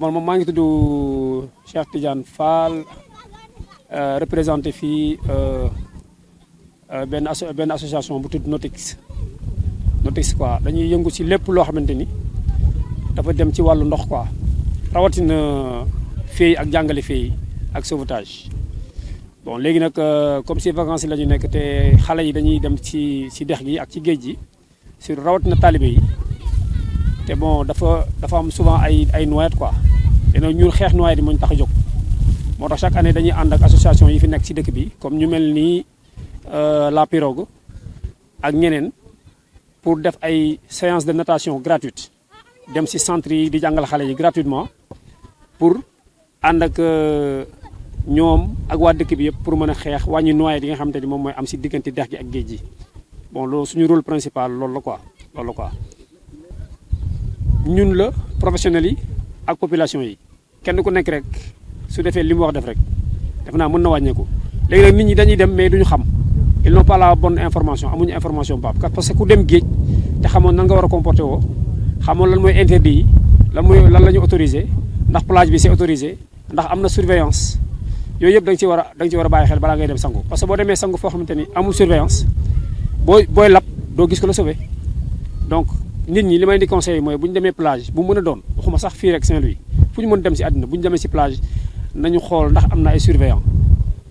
man moom maa ngi tudd Cheikh Tidiane Fall représenté fii benn association bu tudd Notix quoi dañuy yëngu ci lépp loo xamante ni dafa dem ci wàllu ndox quoi rawatina féey ak jàngale féey ak sauvetage. bon léegi nag comme si vacances la ñu nekk te xale yi dañuy dem ci dex gi ak ci géej gi sur rawatina talibé yi te bon dafa am souvent ay noyades quoi te nag ñun xeex noyades yi moo ñu tax a jóg. moo tax chaque année dañuy ànd ak association yi fi nekk ci dëkk bi comme ñu mel ni la Pirogue ak ñeneen pour def ay séances de natation gratuite dem ci centre yi di jàngal xale yi gratuitement pour ànd ak ñoom ak waa dëkk bi yëpp pour mën a xeex wàññi noyades yi nga xamante ni moom mooy am ci diggante dex gi ak géej gi. bon loolu suñu rôle principal loolu la quoi ñun la professionnels yi ak population yi kenn ku nekk rek su defee li mu wax def rek def naa mën na wàññeeku. léegi nag nit ñi dañuy dem mais duñu xam ils n'ont pas la bonne information amuñu information bu baax parce que ku dem géej te xamoon nan nga war a comporter woo xamoon lan mooy interdit yi lan la ñu autorisé ndax plage bi c'est autorisé ndax am na surveillance yooyu yëpp da nga ci war a bàyyi xel balaa ngay dem sangu. parce que boo demee sangu foo xamante ni amul surveillance booy lab doo gis ko la sauver. donc nit ñi li may di conseillé mooy bu ñu demee plage bu mën a doon waxuma sax fii rek Saint-Louis fu ñu mën dem ci àddina bu ñu demee ci plage nañu xool ndax am na ay surveillant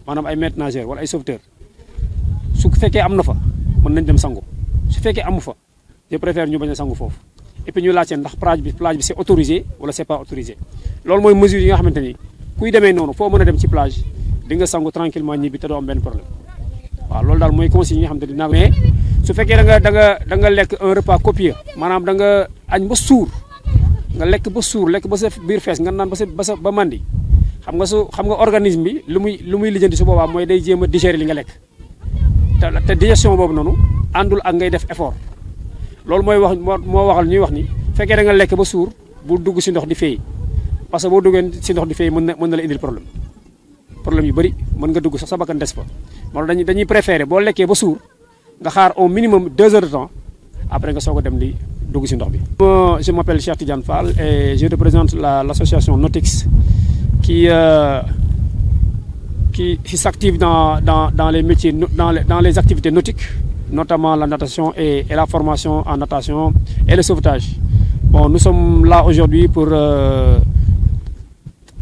maanaam ay maîtres nageurs wala ay sauveteurs su fekkee am na fa mën nañ dem sangu su fekkee amu fa je préfère ñu bañ a sangu foofu. et puis ñu laajte ndax plage bi c'est autorisé wala c'est pas autorisé loolu mooy mesure yi nga xamante ni kuy demee noonu foo mën a dem ci plage di nga sangu tranquillement ñibbi te doo am benn problème. waaw loolu daal mooy consigne yi nga xamante ni dinaa mais su fekkee da nga lekk un repas copieux maanaam da nga añ ba suur nga lekk ba suur lekk ba sa biir fees nga naan ba mandi xam nga organisme bi lu muy lijjanti su boobaa mooy day jéem a digérer li nga lekk te digestion boobu noonu àndul ak ngay def effort loolu mooy wax moo waxal ñuy wax ni fekkee da nga lekk ba suur bu dugg ci ndox di fay parce que boo duggee ci ndox di fay mën na la indil problème yu bëri mën nga dugg sax sa bakkan des fa moo tax dañuy préférer boo lekkee ba suur nga xaar au minimum 2 heures de temps après nga soog a dem di dugg ci ndox bi. Je m'appelle Cheikh Tidiane Fall et je représente l'association Notix qui s'active dans les métiers dans les activités nautiques, notamment la natation et la formation en natation et le sauvetage. Bon, nous sommes là aujourd'hui pour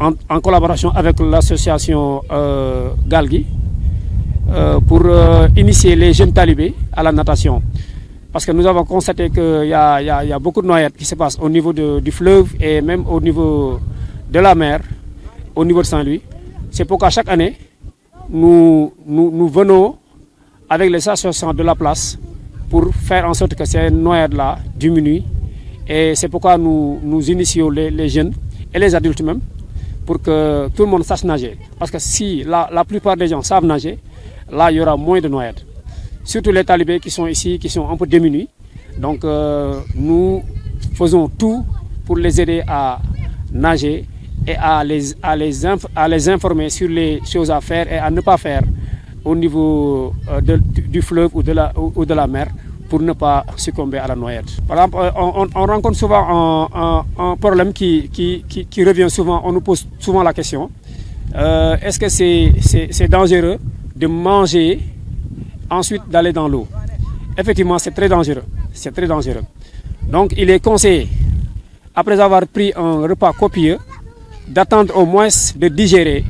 en collaboration avec l'association Galgui pour initier les jeunes talibés à la natation. Parce que nous avons constaté qu'il y a beaucoup de noyades qui se passent au niveau du fleuve et même au niveau de la mer, au niveau de Saint-Louis. C'est pourquoi chaque année, nous venons avec les associations de la place pour faire en sorte que ces noyades-là diminuent. Et c'est pourquoi nous initions les jeunes et les adultes même pour que tout le monde sache nager. Parce que si la plupart des gens savent nager, là, il y aura moins de noyades. Surtout les talibés qui sont ici, qui sont un peu démunis. Donc, nous faisons tout pour les aider à nager et à les informer sur les choses à faire et à ne pas faire au niveau du fleuve ou de la mer pour ne pas succomber à la noyade. Par exemple, on rencontre souvent un problème qui revient souvent, on nous pose souvent la question, est-ce que c'est dangereux de manger ensuite d'aller dans l'eau? Effectivement, c'est très dangereux. C'est très dangereux. Donc, il est conseillé, après avoir pris un repas copieux, d'attendre au moins de digérer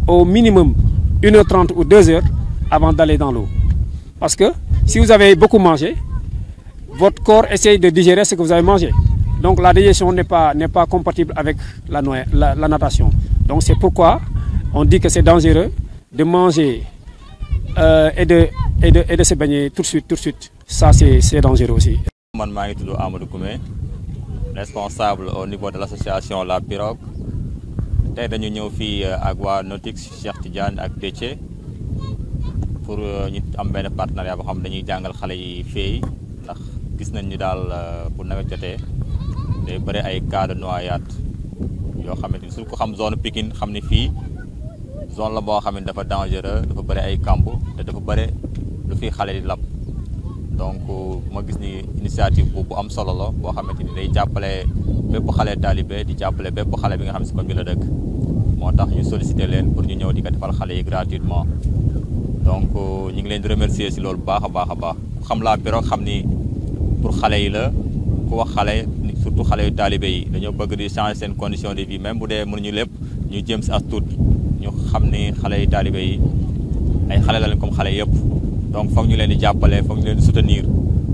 au minimum 1h30 ou 2h avant d'aller dans l'eau. Parce que si vous avez beaucoup mangé, votre corps essaye de digérer ce que vous avez mangé. Donc, la digestion n'est pas compatible avec la natation. Donc, c'est pourquoi on dit que c'est dangereux de manger et de se baigner tout de suite. Ça, c'est dangereux aussi. Je suis Amadou Koumé, responsable au niveau de l'association La Pirogue. Tey dañu ñëw fii ak waa Notix Cheikh Tidiane ak Déthié pour ñu am benn partenariat boo xam ne dañuy jàngal xale yi féey ndax gis nañ ni daal bu nawet jotee day bëri ay cas de noyade yoo xamante ni su ko xam zone Pikine xam ni fii zone la boo xam ne dafa dangereux dafa bëri ay kamb te dafa bëri lu fi xale di lab donc ma gis ni initiative bu am solo la boo xamante ni day jàppale bépp xale taalibe di jàppale bépp xale bi nga xam si koñ bi la dëkk moo tax ñu sollicité leen pour ñu ñëw di ko defal xale yi gratuitement donc ñu ngi leen di remercier si loolu bu baax a baax a baax ku xam la Pirogue xam ni pour xale yi la ku wax xale surtout xale yu taalibe yi dañoo bëgg di changer seen condition de vie même bu dee mënuñu lépp ñu jëm si as tuut ñu xam ni xale yu taalibe yi ay xale la leen comme xale yëpp donc foog ñu leen di jàppale foog ñu leen di soutenir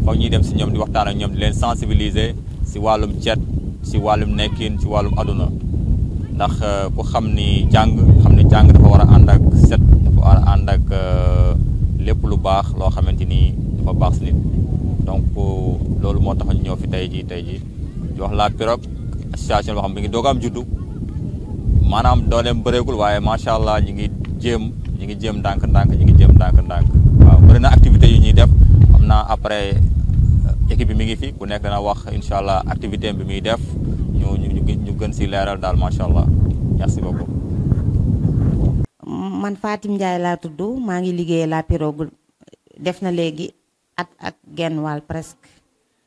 foog ñuy dem si ñoom di waxtaan ak ñoom di leen sensibiliser si wàllum cet si wàllum nekkin si wàllum aduna ndax ku xam ni jàng dafa war a ànd ak set dafa war a ànd ak lépp lu baax loo xamante ni dafa baax si nit donc loolu moo tax ñu ñëw fi tey jii di wax la Pirogue association boo xam mi ngi doog am juddu maanaam dooleem bëreegul waaye macha allah ñi ngi jéem ndànk-ndànk waaw bëri na activité yu ñuy def xam naa après équipe bi mi ngi fi ku nekk dana wax incha allah activité bi muy def ñu gën si leeral daal macha allah merci beaucoup. man Fatim Ndiaye laa tudd maa ngi liggéey la Pirogue def na léegi at ak genn wàll presque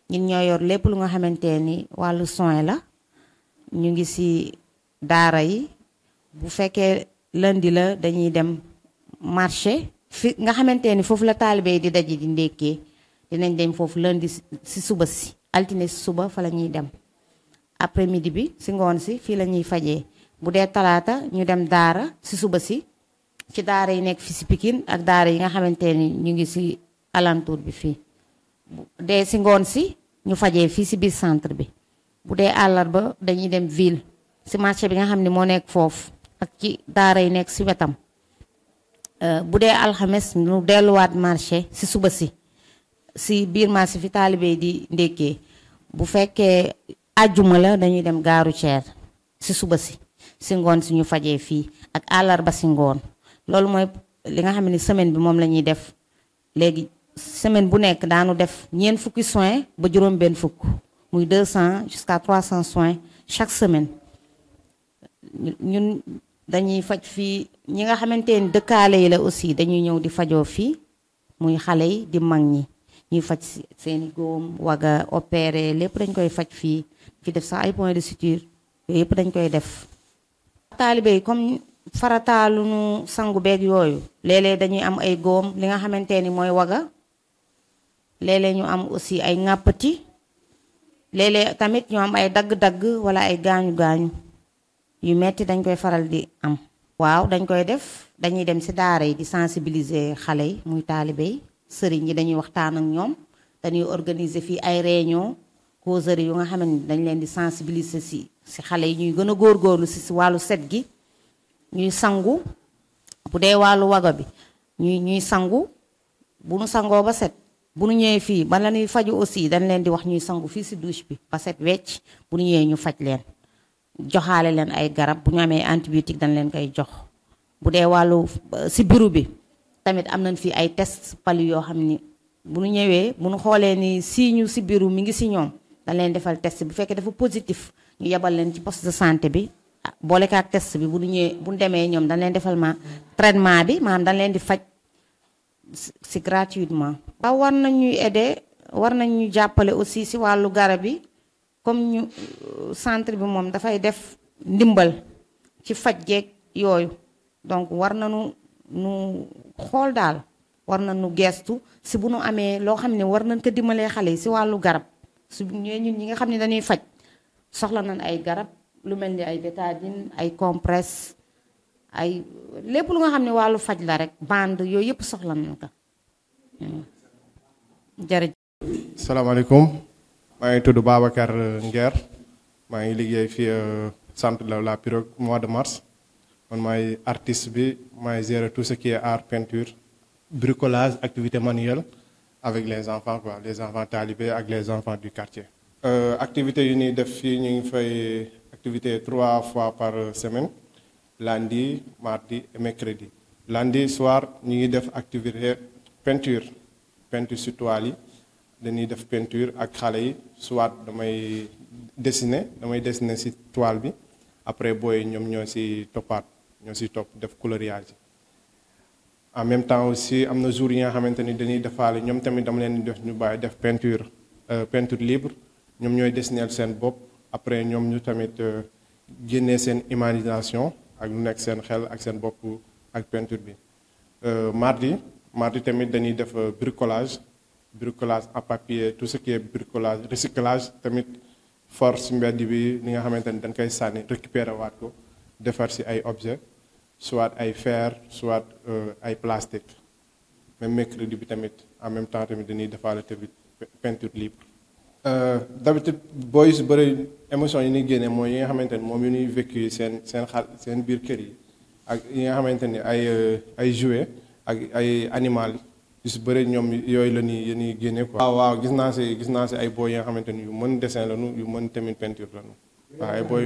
ñun ñoo yor lépp lu nga xamante ni wàllu soin la ñu ngi si daara yi bu fekkee lundi la dañuy dem marché fi nga xamante ni foofu la taalibe yi di daje di ndékkee dinañ dem foofu lundi si suba si altine si suba fa la ñuy dem après midi bi si ngoon si fii la ñuy fajee bu dee talaata ñu dem daara si suba si ci daara yi nekk fi si Pikine ak daara yi nga xamante ni ñu ngi si alentour bi fii bu dee si ngoon si ñu fajee fii si biir centre bi bu dee àllarba dañuy dem ville si marché bi nga xam ne moo nekk foofu ak ci daara yi nekk si wetam bu dee alxames ñu delluwaat marché si suba si biir marché fi taalibe di ndékkee bu fekkee àjjuma la dañuy dem gaaru ceer si suba si ngoon si ñu fajee fii ak àllarba si ngoon loolu mooy li nga xam ne semaine bi moom la ñuy def léegi semaine bu nekk daanu def ñeent fukki soins ba juróom benn fukk muy 200 jusqu'à 300 soins chaque semaine ñun dañuy faj fii ñi nga xamante ni dëkkaale yi la aussi dañuy ñëw di fajoo fii muy xale yi di mag ñi ñuy faj seeni góom waga opéré lépp dañ koy faj fii fi def sax ay point de suture yooyu yëpp dañ koy def taalibe yi comme farataalu nu sangu beeg yooyu léeg-léeg dañuy am ay góom li nga xamante ni mooy waga léeg-léeg ñu am aussi ay ŋàppati léeg-léeg tamit ñu am ay dagg-dagg wala ay gaañu-gaañu yu metti dañ koy faral di am waaw dañ koy def dañuy dem ci daara yi di sensibiliser xale yi muy taalibe yi sëriñ yi dañuy waxtaan ak ñoom dañuy organiser fii ay réunion causerie yu nga xam ne dañ leen di sensibiliser ci xale yi ñuy gën a góorgóorlu ci wàllu set gi ñuy sangu bu dee wàllu waga bi ñuy sangu bu nu sangoo ba set bu nu ñëwee fii ba la ñuy faju aussi dañ leen di wax ñuy sangu fii ci douche bi ba set wecc bu nu ñëwee ñu faj leen joxaale leen ay garab bu ñu amee antibiotique dañ leen koy jox bu dee wàllu ci biiru bi tamit am nañ fii ay test palu yoo xam ni bu nu ñëwee bu nu xoolee ni signe ci biiru mi ngi ci ñoom dañ leen defal test bu fekkee dafa positif ñu yebal leen ci poste de santé bi boole ko ak test bi bu nu ñëwee bu nu demee ñoom dañ leen defal traitement bi maanaam dañ leen di faj ci gratuitement. waaw war nañ ñuy aider war nañ ñu jàppale aussi ci wàllu garab yi comme ñu centre bi moom dafay def ndimbal ci faj geeg yooyu donc war nañu nu xool daal war nañu gestu ci bu nu amee loo xam ne war nañ ko dimbalee xale yi ci wàllu garab su ñun ñi nga xam ne dañuy faj soxla nañ ay garab lu mel ni ay bétadine ay compresse ay lépp lu nga xam ne wàllu faj la rek bande yooyu yëpp soxla nañ ko jërëjëf. salaamaaleykum maa ngi tudd Babacar Nguer maa ngi liggéey fii centre de la Pirogue mois de mars man maay artiste bi maay gérer tout ce qui est art peinture bricolage activité manuelle avec les enfants quoi les enfants talibés ak les enfants du quartier. activité yu ñuy def fii ñu ngi fay activité 3 fois par semaine lundi mardi et mercredi. lundi soir ñu ngi def activité peinture sur toile yi dañuy def peinture ak xale yi soit damay dessiner ci toile bi après booy ñoom ñoo ci topp def coloriage. en même temps aussi am na jour yi nga xamante ni dañuy defaale ñoom tamit dama leen di def ñu bàyyi def peinture peinture libre ñoom ñooy dessiner seen bopp après ñoom ñu tamit génnee seen imagination ak lu nekk seen xel ak seen bopp ak peinture bi. mardi tamit dañuy def bricolage à papier tout ce qui est bricolage recyclage tamit force mbedd bi li nga xamante ni dañ koy sànni récupérer waat ko defar si ay objets soit ay fer soit ay plastique. même mercredi bi tamit en même temps tamit dañuy defaale tamit peinture libre. d'habitude booy su bëri émotion yi ñuy génne mooy yi nga xamante ni moom yu ñuy vécu seen biir kër yi ak yi nga xamante ni ay jouets ak ay animal yu si bëri ñoom yooyu la ñuy génne quoi. waaw gis naa si ay boy yi nga xamante ni yu mën dessin lañu yu mën tamit peinture lañu waaw ay boy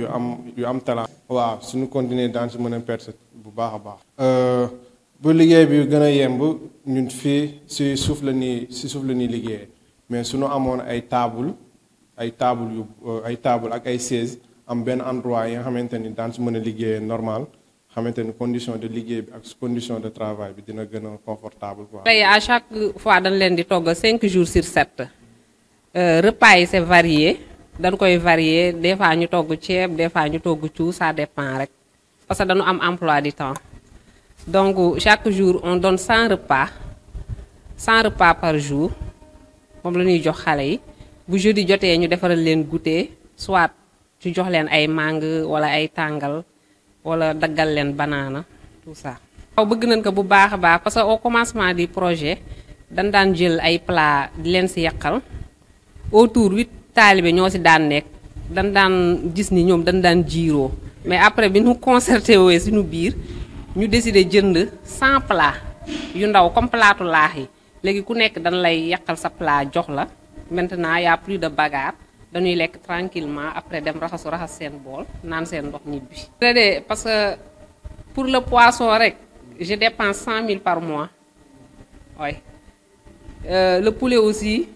yu am talent. waaw suñu continuer dans si mën a percer bu baax a baax. bu liggéey bi gën a yemb ñun fii si suuf la ñuy liggéeyee mais suñu amoon ay table ak ay chaise am benn endroit yi nga xamante ni daan si mën a liggéeyee normal xamante ni condition de liggéey bi ak condition de travail bi dina gën a confortable quoi. tey à chaque fois dañ leen di togg 5 jours sur 7 repas yi c'est varié dañ koy varié des fois ñu togg ceeb des fois ñu togg cu ça dépend rek parce que dañu am emploi du temps donc chaque jour on donne 100 repas par jour moom la ñuy jox xale yi bu jeudi jotee ñu defaral leen goûter soit ci jox leen ay mangue wala ay tàngal wala daggal leen banana tout ça. waaw bëgg nañ ko bu baax a baax parce que au commencement du projet dañ daan jël ay plat di leen si yàqal autour 8 taalibe ñoo si daan nekk dañ daan gis ni ñoom dañ daan jiiroo mais après bi ñu concerté wee suñu biir ñu décidé jënd 100 plats yu ndaw comme platu laax yi léegi ku nekk dañ lay yàqal sa plat jox la maintenant y a plus de bagarre dañuy lekk tranquillement après dem raxas seen bool naan seen ndox ñibbi. parce que pour le poisson rek je dépense 100 000 par mois oui le poulet aussi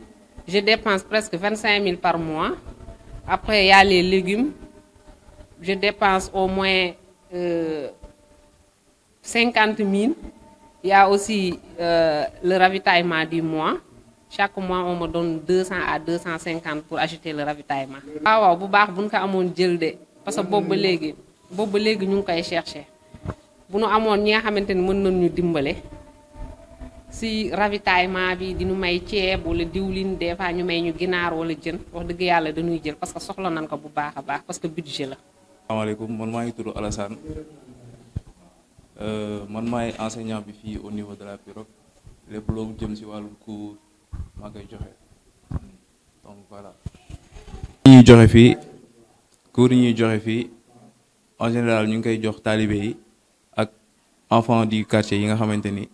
je dépense presque 25 000 par mois après y a les légumes je dépense au moins 50 000. Il y a aussi le ravitaillement du mois. Chaque mois, on me donne 200 à 250 pour acheter le ravitaillement. waaw bu baax bu ñu ko amoon jël de parce que boobu ba léegi ñu ngi koy chercher bu ñu amoon ñi nga xamante ni mën nañu dimbale si ravitaillement bi di ñu may ceeb wala diwlin des fois ñu may ñu ginaar wala jën wax dëgg yàlla dañuy jël parce que soxla nañ ko bu baax a baax parce que budget la. asalaamaaleykum man maa ngi tudd Alassane. man maay enseignant bi fii au niveau de la pirogue lépp loo jëm ci wàllu cours maa koy joxe donc voilà. ñuy joxe fii cours yi ñuy joxe fii en général ñu ngi koy jox taalibe yi ak enfants du quartier yi nga xamante ni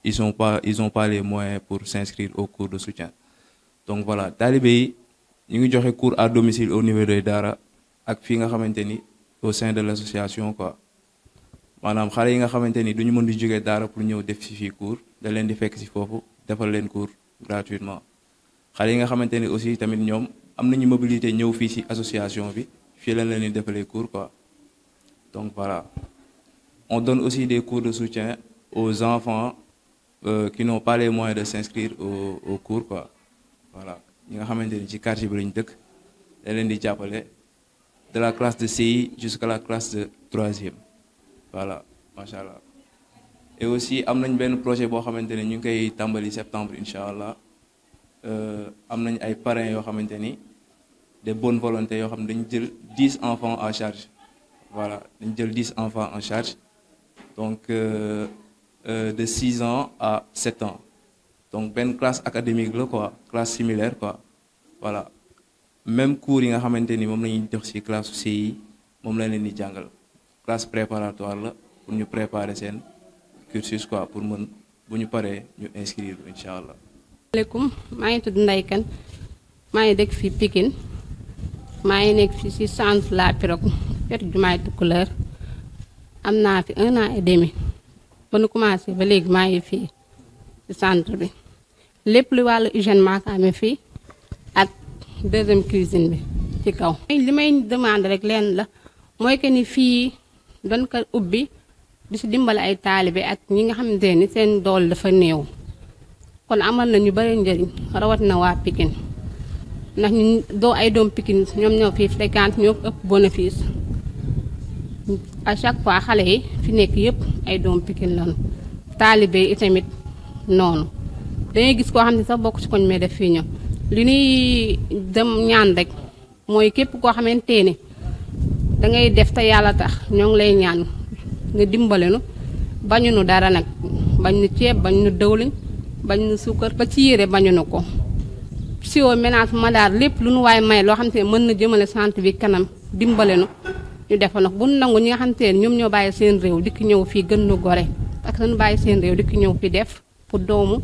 ils ont pas les moyens pour s'inscrire au cours de soutien donc voilà taalibe yi ñu ngi joxe cours à domicile au niveau de Daara ak fii nga xamante ni au sein de l'association quoi. maanaam xale yi nga xamante ni duñu mën di jógee daara pour ñëw def ci fii cours da leen di fekk ci foofu defal leen cours gratuitement xale yi nga xamante ni aussi tamit ñoom am nañu mobilité ñëw fii ci association bi fii lañ leen di defalee cours quoi donc voilà on donne aussi des cours de soutien aux enfants qui n'ont pas les moyens de s'inscrire au cours quoi voilà ñi nga xamante ni ci quartier bi lañu dëkk da leen di jàppale de la classe de CI jusqu'à la classe de 3e. voilà macha allah et aussi am nañ benn projet boo xamante ne ñu ngi koy tàmbali septembre incha allah am nañ ay parrains yoo xamante ni des bonnes volontés yoo xam ne dañu jël 10 enfants en charge voilà dañu jël 10 enfants en charge donc de 6 ans à 7 ans donc benn classe académique la quoi classe similaire quoi voilà même cours yi nga xamante ni moom la ñuy jox ci classe CI moom la leen di jàngal. classe préparatoire la pour ñu préparer seen cursus quoi pour mën bu ñu paree ñu inscrire incha allah. asalaamaaleykum maa ngi tudd Ndeye Kane maa ngi dëkk fii Pikine maa ngi nekk fii ci centre La Pirogue wetu jumaay Tukulëër am naa fi 1 an et demi ba nu commencé ba léegi maa ngi fii ci centre bi lépp lu wàllu hygiène maa ko amee fii ak deuxième cuisine bi ci kaw. li may demande rek leen la mooy que ni fii. dañ ko ubbi di si dimbale ay taalibe ak ñi nga xamante ni seen dool dafa néew kon amal na ñu bari njëriñ rawatina waa Pikine ndax ñu doo ay doom Pikine ñoom ñoo fi fréquente ñoo ëpp bénéfice à chaque fois xale yi fi nekk yëpp ay doom Pikine lañu taalibe yi itamit noonu dangay gis koo xam ne sax bokk ci koñ mee def fii ñëw li ñuy dem ñaan rek mooy képp koo xamante ne dangay def te yàlla tax ñoo ngi lay ñaan nga dimbale nu bañu nu dara nag bañ nu ceeb bañ nu dëwliñ bañ nu suukar ba ci yére bañu nu ko siwo ménage ma daal lépp lu nu waaye may loo xam te ne mën na jëmale sant bi kanam dimbale nu ñu defa nag bu nu nangu ñi nga xam te ne ñoom ñoo bàyyi seen réew dikk ñëw fii gën nu gore parce que nu bàyyi seen réew dikk ñëw fi def pour doomu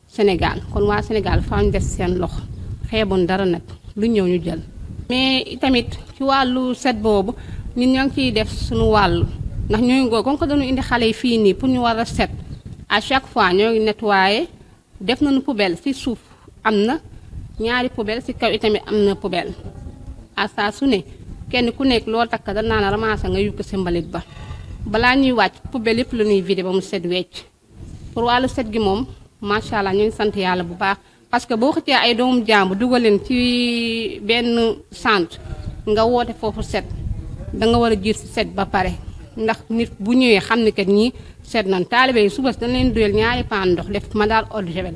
Sénégal kon waa Sénégal fa ñu def seen loxo xeebun dara nag lu ñëw ñu jël mais tamit ci wàllu set boobu ñun ñoo ngi ciy def suñu wàllu ndax ñooy ngoo comme que dañu indi xale yi fii nii pour ñu war a set à chaque fois ñoo ngi nettoyé def nañu poubelle ci suuf am na ñaari poubelle ci kaw itamit am na poubelle à saa su ne kenn ku nekk loo takk da naan ramassé nga yukk ci mbalit ba balaa ñuy wàcc poubelle yëpp la ñuy vidé ba mu set wecc pour wàllu set gi moom macha allah ñu ngi sant yàlla bu baax parce que boo xëccee ay doomu jàmbu dugal leen ci benn centre nga woote foofu set da nga war a jiir ci set ba pare ndax nit bu ñëwee xam ne kat ñii set nañ taalibe yi suba si dañ leen duyal ñaari paan ndox def ma daal eau de javel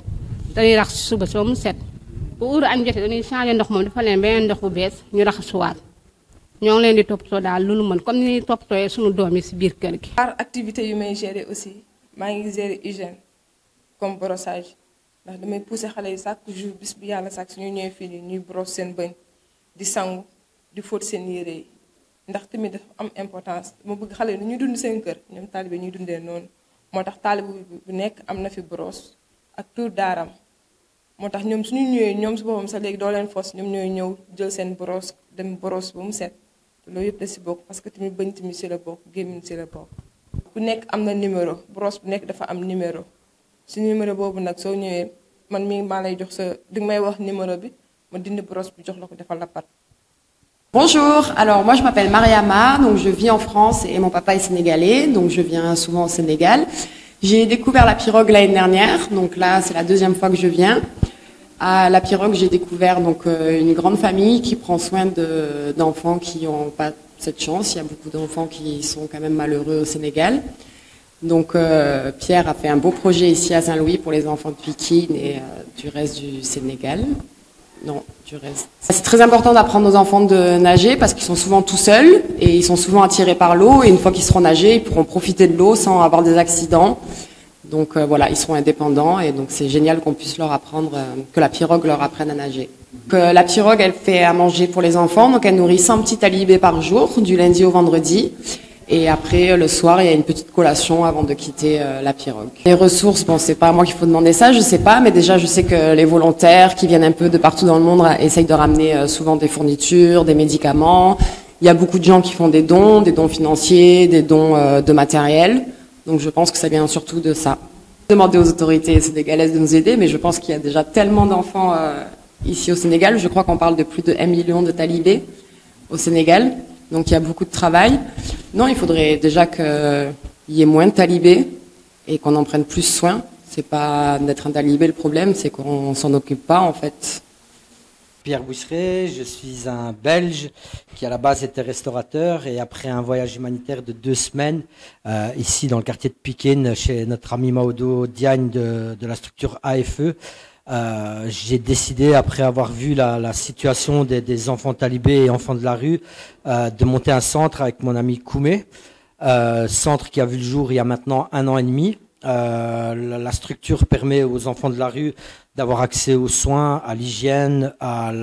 dañuy rax si suba si ba mu set bu heure añ jotee dañuy changé ndox moom dafa leen beneen ndox bu bees ñu raxasuwaat ñoo ngi leen di toppatoo daal lu mën comme ni ñuy toppatooyee suñu doom yi si biir kër gi. par activité yu may gérer aussi maa ngi gérer hygiène comme brossage ndax damay pousser xale yi chaque jour bis bu yàlla sax suñu ñëwee fii nii ñuy brosse seen bëñ di sangu di fóot seen yére yi ndax tamit dafa am importance dama bëgg xale yi nu ñuy dund seen kër ñoom taalibe ñuy dundee noonu moo tax taalibe bu nekk am na fi brosse ak tur daaram moo tax ñoom suñu ñëwee ñoom su boppam sax léegi doo leen fos ñoom ñooy ñëw jël seen brosse dem brosse ba mu set loolu yëpp da si bokk parce que tamit bëñ tamit si la bokk gémmiñ si la bokk bu nekk am na numéro brosse bu nekk dafa am numéro si numéro boobu nag soo ñëwee man mii maa lay jox sa di may wax numéro bi ma dindi brosse bi jox la ko defal la pat. Bonjour, alors moi je m'appelle Mariama, donc je vis en France et mon papa est sénégalais, donc je viens souvent au Sénégal. J'ai découvert la pirogue l'année dernière, donc là c'est la deuxième fois que je viens. À la pirogue j'ai découvert donc une grande famille qui prend soin d'enfants qui n'ont pas cette chance. Il y a beaucoup d'enfants qui sont quand même malheureux au Sénégal. Donc Pierre a fait un beau projet ici à Saint-Louis pour les enfants de Pikine et du reste du Sénégal. Non, du reste. C'est très important d'apprendre aux enfants de nager parce qu'ils sont souvent tout seuls et ils sont souvent attirés par l'eau et une fois qu'ils seront nager, ils pourront profiter de l'eau sans avoir des accidents. Donc voilà, ils seront indépendants et donc c'est génial qu'on puisse leur apprendre, que la pirogue leur apprenne à nager. Donc, la pirogue, elle fait à manger pour les enfants, donc elle nourrit 100 petits talibés par jour, du lundi au vendredi. Et après, le soir, il y a une petite collation avant de quitter la pirogue. Les ressources, bon, c'est pas à moi qu'il faut demander ça, je sais pas, mais déjà, je sais que les volontaires qui viennent un peu de partout dans le monde essayent de ramener souvent des fournitures, des médicaments. Il y a beaucoup de gens qui font des dons financiers, des dons de matériel. Donc, je pense que ça vient surtout de ça. Demander aux autorités sénégalaises de nous aider, mais je pense qu'il y a déjà tellement d'enfants ici au Sénégal. Je crois qu'on parle de plus de 1 million de talibés au Sénégal. Donc il y a beaucoup de travail. Non, il faudrait déjà qu'il y ait moins de talibés et qu'on en prenne plus soin. C'est pas d'être un talibé le problème, c'est qu'on s'en occupe pas en fait. Pierre Bousseret, je suis un Belge qui à la base était restaurateur et après un voyage humanitaire de 2 semaines ici dans le quartier de Pikine chez notre ami Maodo Diagne de la structure AFE, j'ai décidé, après avoir vu la situation des enfants talibés et enfants de la rue, de monter un centre avec mon ami Koumé, centre qui a vu le jour il y a maintenant 1 an et demi. La structure permet aux enfants de la rue d'avoir accès aux soins, à l'hygiène, à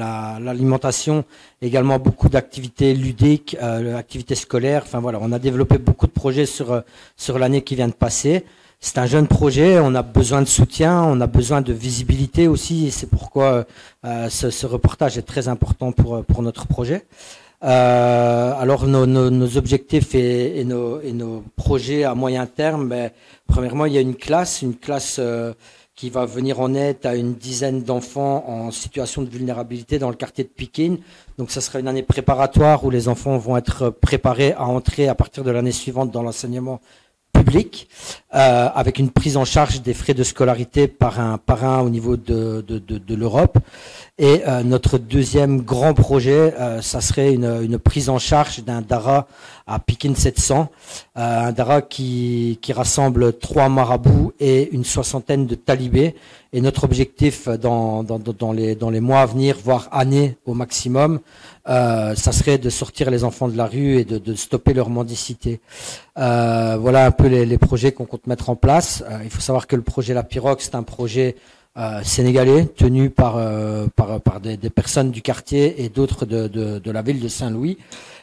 l'alimentation, également beaucoup d'activités ludiques, activités scolaires. Enfin voilà, on a développé beaucoup de projets sur l'année qui vient de passer. C'est un jeune projet, on a besoin de soutien, on a besoin de visibilité aussi, et c'est pourquoi ce reportage est très important pour notre projet. Alors nos objectifs et nos projets à moyen terme, premièrement il y a une classe qui va venir en aide à une dizaine d'enfants en situation de vulnérabilité dans le quartier de Pikine. Donc ça sera une année préparatoire où les enfants vont être préparés à entrer à partir de l'année suivante dans l'enseignement public, avec une prise en charge des frais de scolarité par un parrain au niveau de l'Europe. Et notre deuxième grand projet, ça serait une prise en charge d'un dara à Pikine 700, un dara qui rassemble 3 marabouts et une soixantaine de talibés. Et notre objectif dans les mois à venir, voire années au maximum, ça serait de sortir les enfants de la rue et de stopper leur mendicité. Voilà un peu les projets qu'on compte mettre en place. Il faut savoir que le projet La Pirogue, c'est un projet sénégalais tenu par des personnes du quartier et d'autres de la ville de Saint-Louis.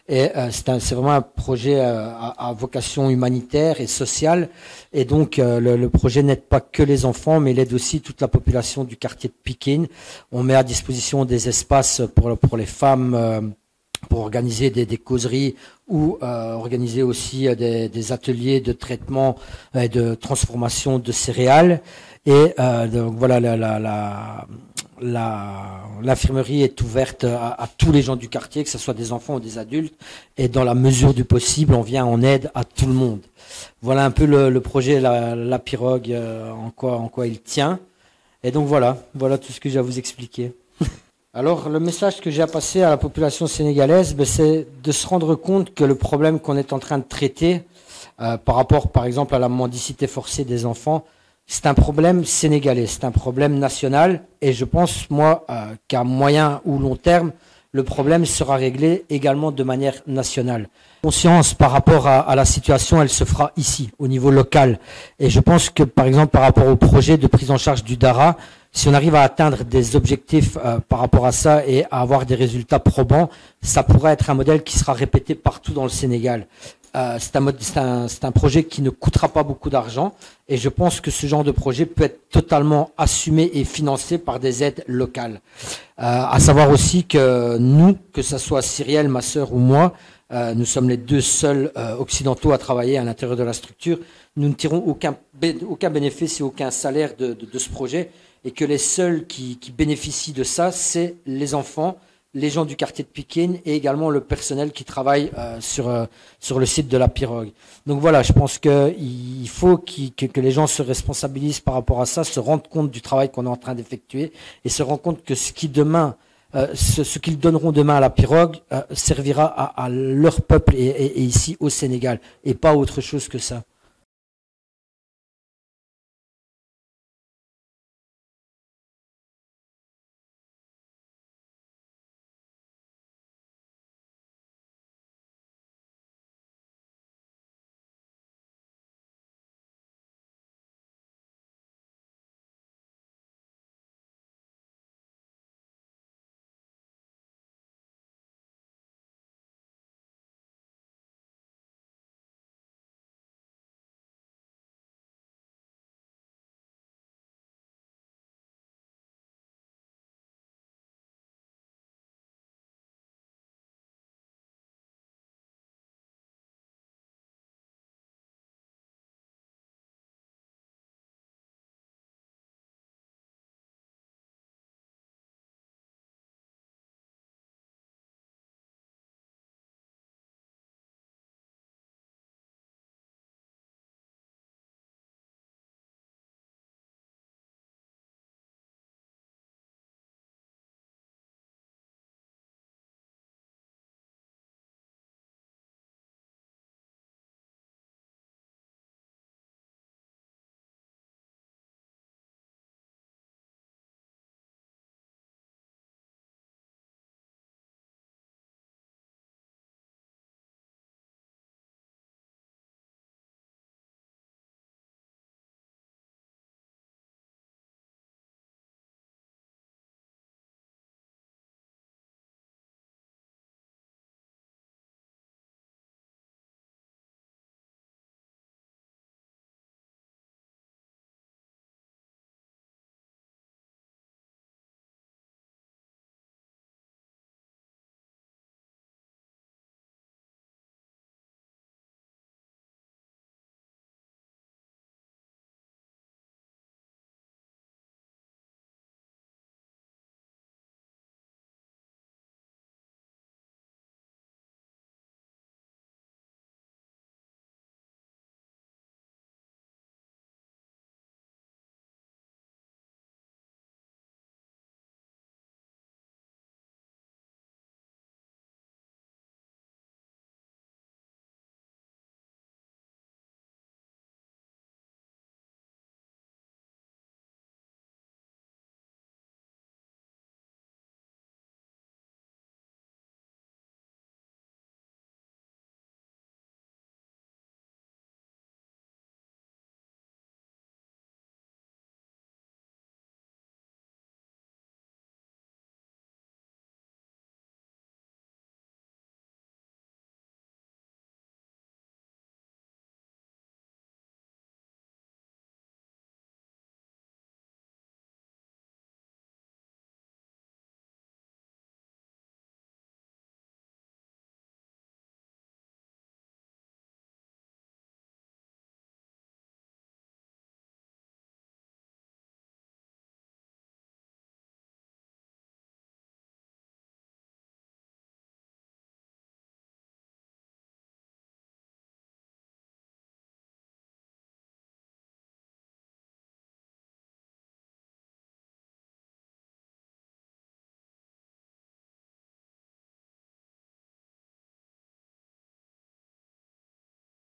Et c'est vraiment un projet à vocation humanitaire et sociale. Et donc le projet n'aide pas que les enfants, mais il aide aussi toute la population du quartier de Pikine. On met à disposition des espaces pour les femmes, pour organiser des causeries ou organiser aussi des ateliers de traitement et de transformation de céréales. Et donc voilà, l'infirmerie est ouverte à tous les gens du quartier, que ce soit des enfants ou des adultes, et dans la mesure du possible, on vient en aide à tout le monde. Voilà un peu le projet La Pirogue, en quoi il tient. Et donc voilà tout ce que j'ai à vous expliquer. Alors le message que j'ai à passer à la population sénégalaise, c'est de se rendre compte que le problème qu'on est en train de traiter, par rapport par exemple à la mendicité forcée des enfants, c'est un problème sénégalais, c'est un problème national, et je pense, moi, qu'à moyen ou long terme, le problème sera réglé également de manière nationale. Conscience par rapport à la situation, elle se fera ici, au niveau local. Et je pense que, par exemple, par rapport au projet de prise en charge du Dara, si on arrive à atteindre des objectifs par rapport à ça et à avoir des résultats probants, ça pourrait être un modèle qui sera répété partout dans le Sénégal. C'est un projet qui ne coûtera pas beaucoup d'argent, et je pense que ce genre de projet peut être totalement assumé et financé par des aides locales. À savoir aussi que nous, que ce soit Cyrielle, ma sœur ou moi, nous sommes les 2 seuls occidentaux à travailler à l'intérieur de la structure. Nous ne tirons aucun bénéfice et aucun salaire de ce projet, et que les seuls qui bénéficient de ça, c'est les enfants, les gens du quartier de Pikine et également le personnel qui travaille sur le site de La Pirogue. Donc voilà, je pense qu'il faut que les gens se responsabilisent par rapport à ça, se rendent compte du travail qu'on est en train d'effectuer et se rendent compte que ce qu'ils donneront demain à La Pirogue servira à leur peuple et ici au Sénégal, et pas autre chose que ça.